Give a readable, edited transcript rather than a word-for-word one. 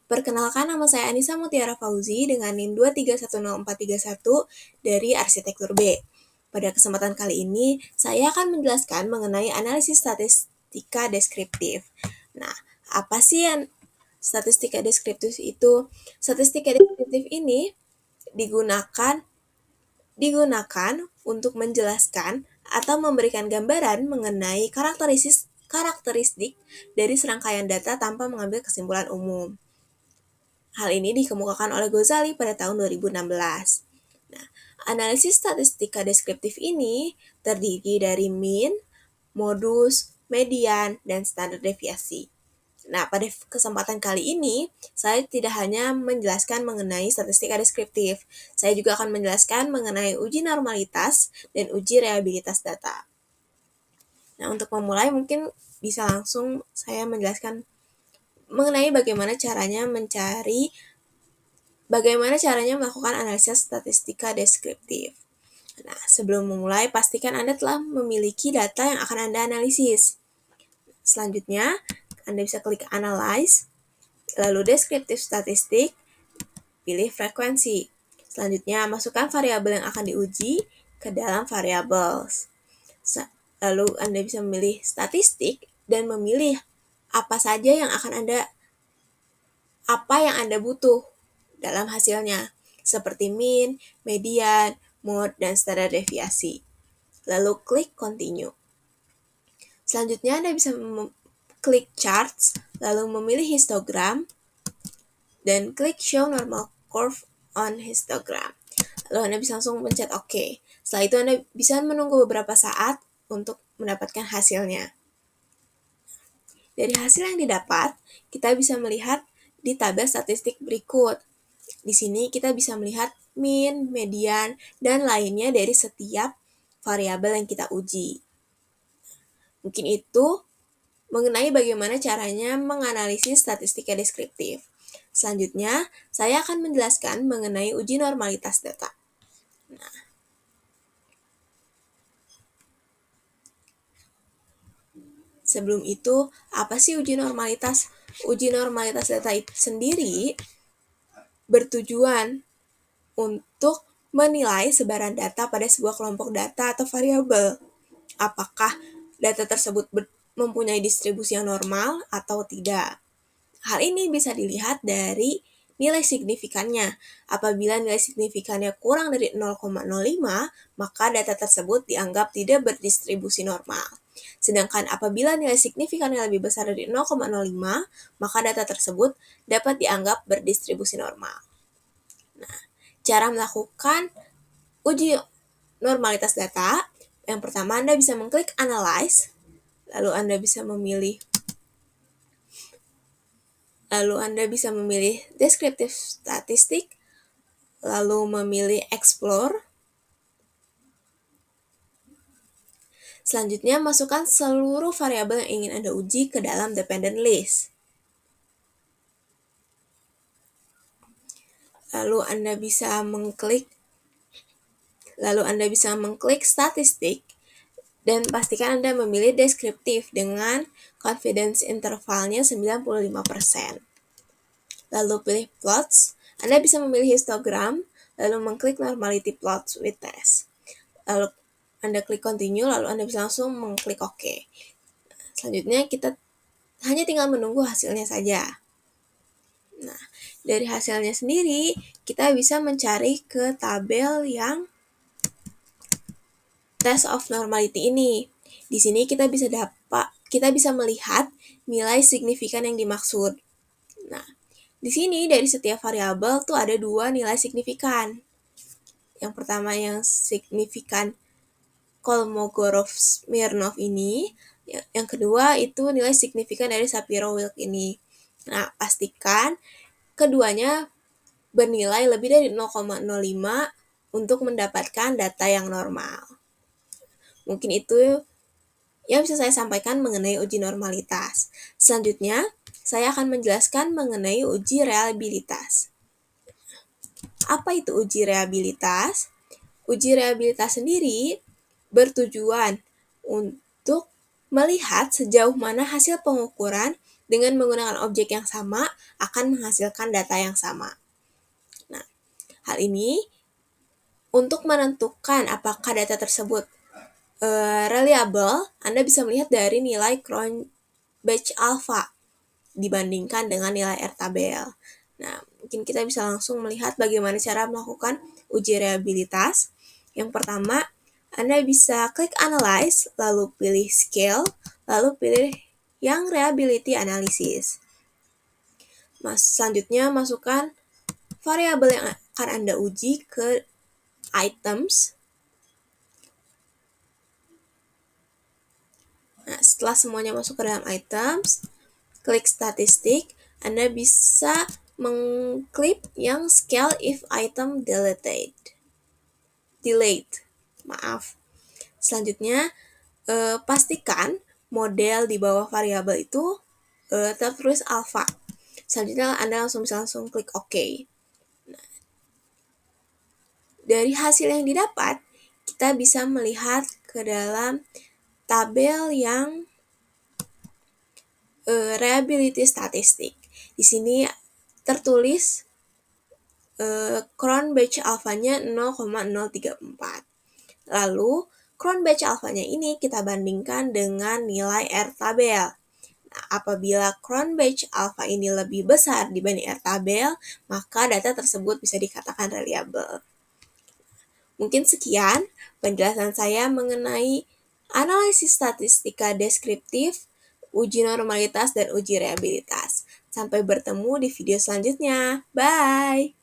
Perkenalkan, nama saya Anissa Mutiara Fauzi dengan NIM 2310431 dari Arsitektur B. Pada kesempatan kali ini, saya akan menjelaskan mengenai analisis statistika deskriptif. Nah, apa sih statistika deskriptif itu? Statistika deskriptif ini digunakan untuk menjelaskan atau memberikan gambaran mengenai karakteristik dari serangkaian data tanpa mengambil kesimpulan umum. Hal ini dikemukakan oleh Ghazali pada tahun 2016. Nah, analisis statistika deskriptif ini terdiri dari mean, modus, median, dan standar deviasi. Nah, pada kesempatan kali ini, saya tidak hanya menjelaskan mengenai statistika deskriptif, saya juga akan menjelaskan mengenai uji normalitas dan uji reliabilitas data. Nah, untuk memulai mungkin bisa langsung saya menjelaskan mengenai bagaimana caranya melakukan analisis statistika deskriptif. Nah, sebelum memulai, pastikan Anda telah memiliki data yang akan Anda analisis. Selanjutnya, Anda bisa klik Analyze, lalu Descriptive Statistic, pilih frekuensi. Selanjutnya, masukkan variabel yang akan diuji ke dalam variables. Lalu Anda bisa memilih statistik dan memilih apa yang Anda butuh dalam hasilnya, seperti mean, median, mode, dan standar deviasi. Lalu klik Continue. Selanjutnya Anda bisa klik Charts, lalu memilih histogram, dan klik Show Normal Curve on Histogram. Lalu Anda bisa langsung pencet OK. Setelah itu Anda bisa menunggu beberapa saat untuk mendapatkan hasilnya. Dari hasil yang didapat, kita bisa melihat di tabel statistik berikut. Di sini kita bisa melihat mean, median, dan lainnya dari setiap variabel yang kita uji. Mungkin itu mengenai bagaimana caranya menganalisis statistika deskriptif. Selanjutnya, saya akan menjelaskan mengenai uji normalitas data. Sebelum itu, apa sih uji normalitas? Uji normalitas data itu sendiri bertujuan untuk menilai sebaran data pada sebuah kelompok data atau variabel. Apakah data tersebut mempunyai distribusi yang normal atau tidak. Hal ini bisa dilihat dari nilai signifikannya. Apabila nilai signifikannya kurang dari 0,05, maka data tersebut dianggap tidak berdistribusi normal. Sedangkan apabila nilai signifikannya lebih besar dari 0,05, maka data tersebut dapat dianggap berdistribusi normal. Nah, cara melakukan uji normalitas data, yang pertama Anda bisa mengklik Analyze, lalu Anda bisa memilih Descriptive Statistic, lalu memilih Explore. Selanjutnya, masukkan seluruh variabel yang ingin Anda uji ke dalam dependent list. Lalu Anda bisa mengklik statistik dan pastikan Anda memilih deskriptif dengan confidence intervalnya 95%. Lalu pilih plots, Anda bisa memilih histogram, lalu mengklik normality plots with test. Lalu Anda klik continue, lalu Anda bisa langsung mengklik OK. Selanjutnya kita hanya tinggal menunggu hasilnya saja. Nah, dari hasilnya sendiri, kita bisa mencari ke tabel yang test of normality ini. Di sini kita bisa melihat nilai signifikan yang dimaksud. Nah, di sini dari setiap variabel tuh ada 2 nilai signifikan. Yang pertama yang signifikan Kolmogorov-Smirnov ini, yang kedua itu nilai signifikan dari Shapiro-Wilk ini. Nah, pastikan keduanya bernilai lebih dari 0,05 untuk mendapatkan data yang normal. Mungkin itu yang bisa saya sampaikan mengenai uji normalitas. Selanjutnya, saya akan menjelaskan mengenai uji reliabilitas. Apa itu uji reliabilitas? Uji reliabilitas sendiri bertujuan untuk melihat sejauh mana hasil pengukuran dengan menggunakan objek yang sama akan menghasilkan data yang sama. Nah, hal ini untuk menentukan apakah data tersebut reliable, Anda bisa melihat dari nilai Cron Batch Alpha dibandingkan dengan nilai R-tabel. Nah, mungkin kita bisa langsung melihat bagaimana cara melakukan uji reliabilitas. Yang pertama, Anda bisa klik Analyze, lalu pilih Scale, lalu pilih yang Reliability Analysis. Selanjutnya, masukkan variabel yang akan Anda uji ke Items. Nah, setelah semuanya masuk ke dalam Items, klik Statistik, Anda bisa mengklik yang Scale if item delayed. Selanjutnya, pastikan model di bawah variabel itu tertulis alpha. Selanjutnya Anda bisa langsung klik OK. Nah, dari hasil yang didapat, kita bisa melihat ke dalam tabel yang reliability statistik. Di sini tertulis Cron Batch Alpha-nya 0,034. Lalu, Cron Batch Alpha-nya ini kita bandingkan dengan nilai R-tabel. Nah, apabila Cron Batch Alpha ini lebih besar dibanding R-tabel, maka data tersebut bisa dikatakan reliable. Mungkin sekian penjelasan saya mengenai analisis statistika deskriptif, uji normalitas, dan uji reliabilitas. Sampai bertemu di video selanjutnya. Bye!